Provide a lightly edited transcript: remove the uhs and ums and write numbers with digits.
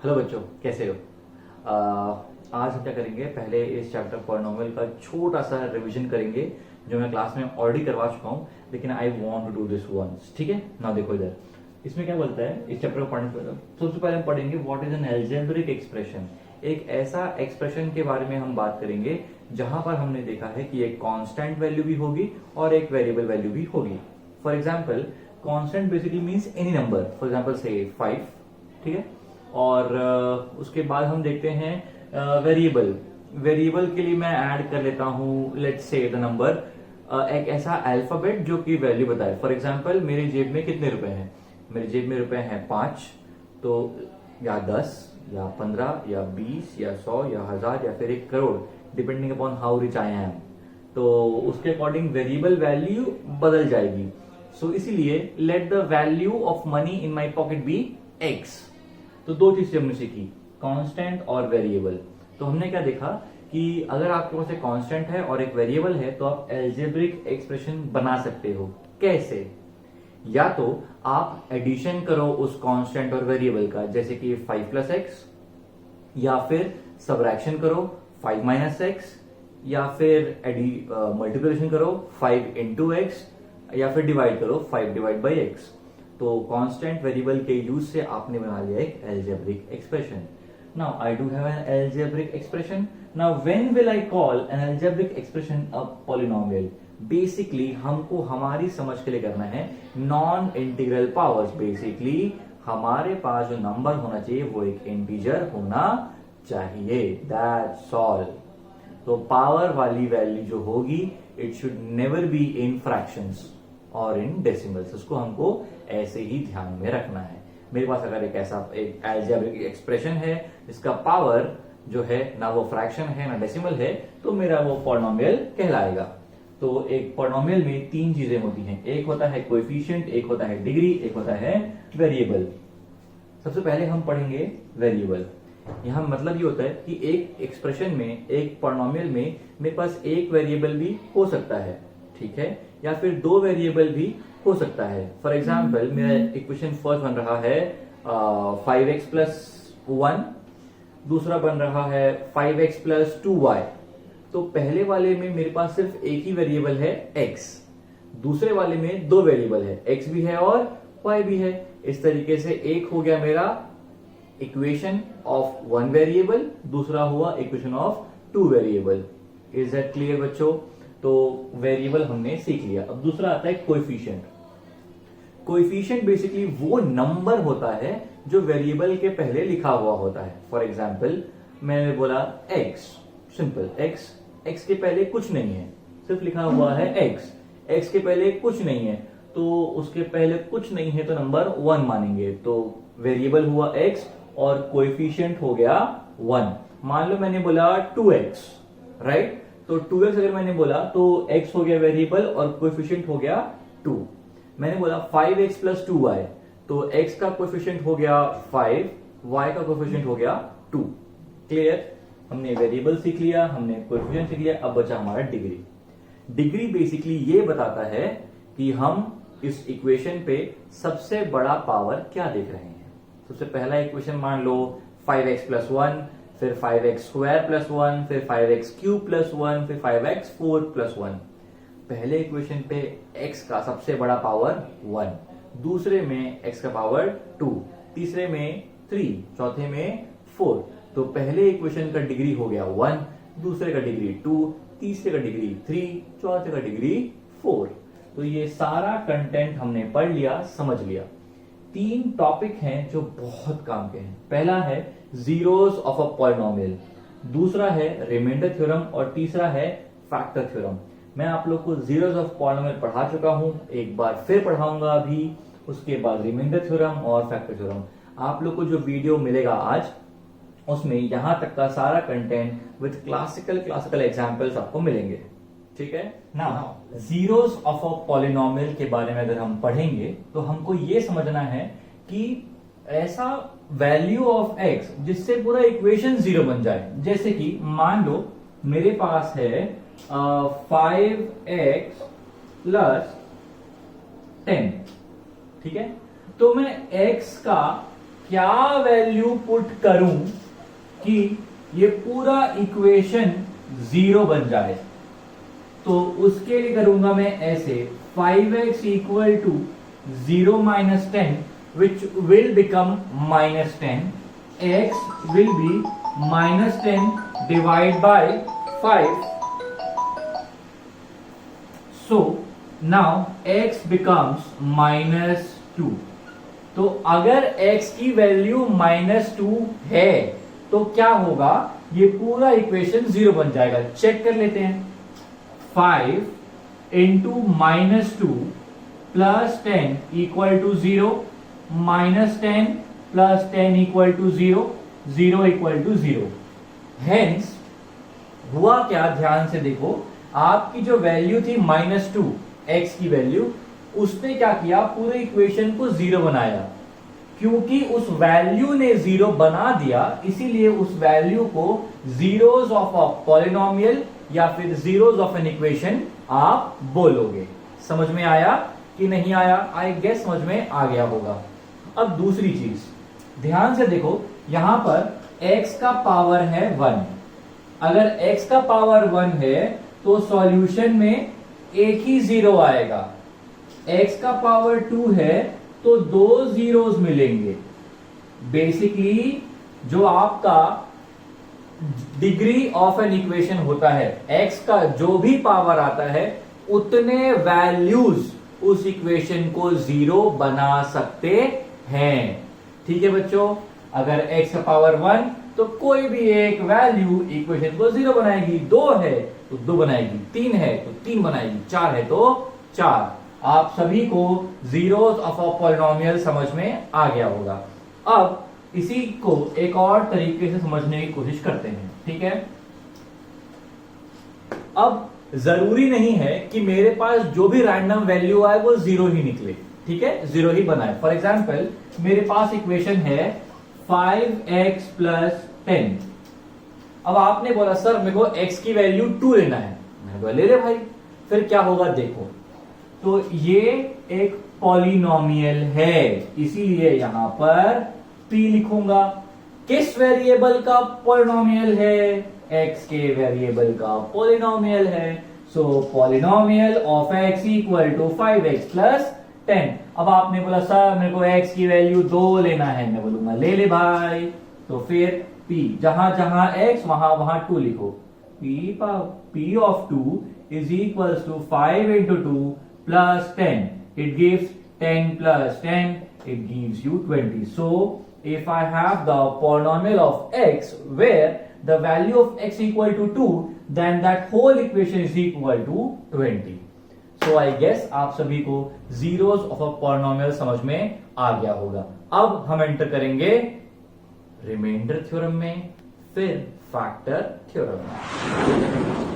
Hello बच्चों, कैसे हो? आज हम क्या करेंगे, पहले इस चैप्टर पॉलिनोमियल का छोटा सा रिवीजन करेंगे जो मैं क्लास में ऑलरेडी करवा चुका हूं, लेकिन I want to do this once. ठीक है ना? देखो इधर, इसमें क्या बोलता है इस चैप्टर को पढ़ने से सबसे पहले हम पढ़ेंगे what is an algebraic expression. एक ऐसा एक्सप्रेशन के बारे में हम बात करेंगे जहां पर हमने देखा है कि एक कांस्टेंट वैल्यू भी होगी और एक वेरिएबल वैल्यू भी होगी। For example, constant basically means any number, for example से 5। ठीक है, और उसके बाद हम देखते हैं वेरिएबल। वेरिएबल के लिए मैं ऐड कर लेता हूं लेट्स से द नंबर, एक ऐसा अल्फाबेट जो कि वैल्यू बताए। फॉर एग्जांपल, मेरी जेब में कितने रुपए हैं? मेरी जेब में रुपए हैं 5, तो या 10 या 15 या 20 या 100 या 1000 या फिर 1 crore, depending upon how rich I am. तो उसके अकॉर्डिंग वेरिएबल वैल्यू बदल जाएगी। सो इसीलिए let the value of money in my pocket be x. तो दो चीजें हमने सीखी, कांस्टेंट और वेरिएबल। तो हमने क्या देखा कि अगर आपके पास एक कांस्टेंट है और एक वेरिएबल है तो आप अलजेब्रिक एक्सप्रेशन बना सकते हो। कैसे? या तो आप एडिशन करो उस कांस्टेंट और वेरिएबल का, जैसे कि 5 प्लस एक्स, या फिर सबट्रैक्शन करो 5 माइनस एक्स, या फिर मल्टीप्लिकेशन करो 5 इंटू एक्स, या फिर डिवाइड करो 5 डिवाइड बाई एक्स। तो कांस्टेंट वेरिएबल के यूज से आपने बना लिया एक algebraic expression. Now I do have an algebraic expression. Now when will I call N algebraic expression a polynomial? Basically हमको हमारी समझ के लिए करना है नॉन इंटीग्रल पावर्स। बेसिकली हमारे पास जो नंबर होना चाहिए वो एक इंटीजर होना चाहिए, दैट्स ऑल। तो पावर वाली वैल्यू जो होगी it should never be in fractions और इन डेसिमल्स। उसको हमको ऐसे ही ध्यान में रखना है। मेरे पास अगर एक ऐसा एक अलजेब्रिक एक्सप्रेशन है जिसका पावर जो है ना वो फ्रैक्शन है ना डेसिमल है, तो मेरा वो पॉलिनोमियल कहलाएगा। तो एक पॉलिनोमियल में 3 चीजें होती हैं, एक होता है कोएफिशिएंट, एक होता है डिग्री, एक होता है वेरिएबल। सबसे पहले हम पढ़ेंगे वेरिएबल। यहां मतलब ये होता है कि एक एक्सप्रेशन में, एक पॉलिनोमियल में मेरे पास एक वेरिएबल भी हो सकता है, ठीक है, या फिर 2 वेरिएबल भी हो सकता है। फॉर एग्जाम्पल, मेरा इक्वेशन फर्स्ट बन रहा है 5x प्लस 1, दूसरा बन रहा है 5x प्लस 2y। तो पहले वाले में मेरे पास सिर्फ एक ही वेरिएबल है x, दूसरे वाले में 2 वेरिएबल है, x भी है और y भी है। इस तरीके से एक हो गया मेरा इक्वेशन ऑफ 1 वेरिएबल, दूसरा हुआ equation of 2 variable. Is that clear बच्चों? तो वेरिएबल हमने सीख लिया। अब दूसरा आता है कोएफिशिएंट। कोएफिशिएंट बेसिकली वो नंबर होता है जो वेरिएबल के पहले लिखा हुआ होता है। फॉर एग्जांपल, मैंने बोला x, सिंपल x के पहले कुछ नहीं है, सिर्फ लिखा हुआ है x के पहले कुछ नहीं है, तो उसके पहले कुछ नहीं है तो नंबर 1 मानेंगे। तो वेरिएबल हुआ x और कोएफिशिएंट हो गया 1। मान लो मैंने बोला 2x, राइट? तो 2x अगर मैंने बोला तो x हो गया वेरिएबल और कोएफिशिएंट हो गया 2। मैंने बोला 5x प्लस 2y, तो x का कोएफिशिएंट हो गया 5, y का कोएफिशिएंट हो गया 2। क्लियर? हमने वेरिएबल सीख लिया, हमने कोएफिशिएंट सीख लिया, अब बचा हमारा डिग्री। डिग्री बेसिकली ये बताता है कि हम इस इक्वेशन पे सबसे बड़ा पावर क्या देख रहे हैं। सबसे पहला इक्वेशन मान लो 5x प्लस 1, फिर 5x स्क्वायर प्लस 1, फिर 5x क्यूब प्लस 1, फिर 5x 4 प्लस 1। पहले इक्वेशन पे x का सबसे बड़ा पावर 1, दूसरे में x का पावर 2, तीसरे में 3, चौथे में 4। तो पहले इक्वेशन का डिग्री हो गया 1, दूसरे का डिग्री 2, तीसरे का डिग्री 3, चौथे का डिग्री 4। तो ये सारा कंटेंट हमने पढ़ लिया, समझ लिया। 3 टॉपिक हैं जो बहुत काम के हैं। पहला है जीरोस ऑफ अ पॉलिनोमियल, दूसरा है रिमाइंडर थ्योरम और तीसरा है फैक्टर थ्योरम। मैं आप लोग को जीरोस ऑफ पॉलिनोमियल पढ़ा चुका हूं, एक बार फिर पढ़ाऊंगा अभी, उसके बाद रिमाइंडर थ्योरम और फैक्टर थ्योरम। आप लोग को जो वीडियो मिलेगा आज, उसमें यहां तक का सारा कंटेंट विद क्लासिकल एग्जांपल्स आपको मिलेंगे, ठीक है ना? जीरोस ऑफ अ पॉलिनोमियल के बारे में अगर हम पढ़ेंगे तो हमको ये समझना है कि ऐसा वैल्यू ऑफ x जिससे पूरा इक्वेशन 0 बन जाए। जैसे कि मान लो मेरे पास है 5x प्लस 10, ठीक है? तो मैं x का क्या वैल्यू पुट करूं कि ये पूरा इक्वेशन 0 बन जाए? तो उसके लिए करूंगा मैं ऐसे, 5x equal to 0 minus 10 which will become minus 10, x will be minus 10 divide by 5. So now x becomes -2. तो अगर x की वैल्यू -2 है तो क्या होगा, ये पूरा इक्वेशन 0 बन जाएगा. चेक कर लेते हैं. 5 into -2 plus 10 equal to 0, minus 10 plus 10 equal to 0, 0 equal to 0. Hence हुआ क्या, ध्यान से देखो, आपकी जो वैल्यू थी -2 x की वैल्यू, उसने क्या किया, पूरे इक्वेशन को 0 बनाया. क्योंकि उस वैल्यू ने 0 बना दिया, इसीलिए उस वैल्यू को जीरोस ऑफ अ पॉलिनोमियल या फिर जीरोस ऑफ एन इक्वेशन आप बोलोगे. समझ में आया कि नहीं आया? आई गेस समझ में आ गया होगा. अब दूसरी चीज ध्यान से देखो, यहां पर x का पावर है 1. अगर x का पावर 1 है तो सॉल्यूशन में एक ही 0 आएगा. x का पावर 2 है तो 2 जीरोस मिलेंगे. बेसिकली जो आपका डिग्री ऑफ एन इक्वेशन होता है, x का जो भी पावर आता है उतने वैल्यूज उस इक्वेशन को 0 बना सकते हैं. ठीक है बच्चों, अगर x का पावर 1 तो कोई भी एक वैल्यू इक्वेशन को 0 बनाएगी. 2 है तो 2 बनाएगी, 3 है तो 3 बनाएगी, 4 है तो 4. आप सभी को जीरोस ऑफ अ पॉलिनोमियल समझ में आ गया होगा. अब इसी को एक और तरीके से समझने की कोशिश करते हैं. ठीक है, अब जरूरी नहीं है कि मेरे पास जो भी रैंडम वैल्यू आए वो 0 ही निकले. ठीक है, 0 ही बनाए. फॉर एग्जाम्पल मेरे पास इक्वेशन है 5x प्लस 10. अब आपने बोला सर मेरे को x की वैल्यू 2 लेना है. मैंने बोला ले ले भाई. फिर क्या होगा देखो, तो ये एक पॉलिनोमियल है, इसीलिए यहां पर p लिखूंगा. किस वेरिएबल का पॉलिनोमियल है? x के वेरिएबल का पॉलिनोमियल है. So polynomial of x equal to 5x plus 10. अब आपने बोला सर मेरे को x की वैल्यू 2 लेना है. मैं बोलूंगा ले ले भाई. तो फिर p, जहां जहां x वहां 2 लिखो. p of 2 is equals to 5 into 2 plus 10. It gives 10 plus 10, it gives you 20. So if I have the polynomial of x where the value of x equal to 2, then that whole equation is equal to 20. So I guess आप सभी को zeros of a polynomial समझ में आ गया होगा. अब हम enter करेंगे रिमाइंडर थ्योरम में, फिर फैक्टर थ्योरम में.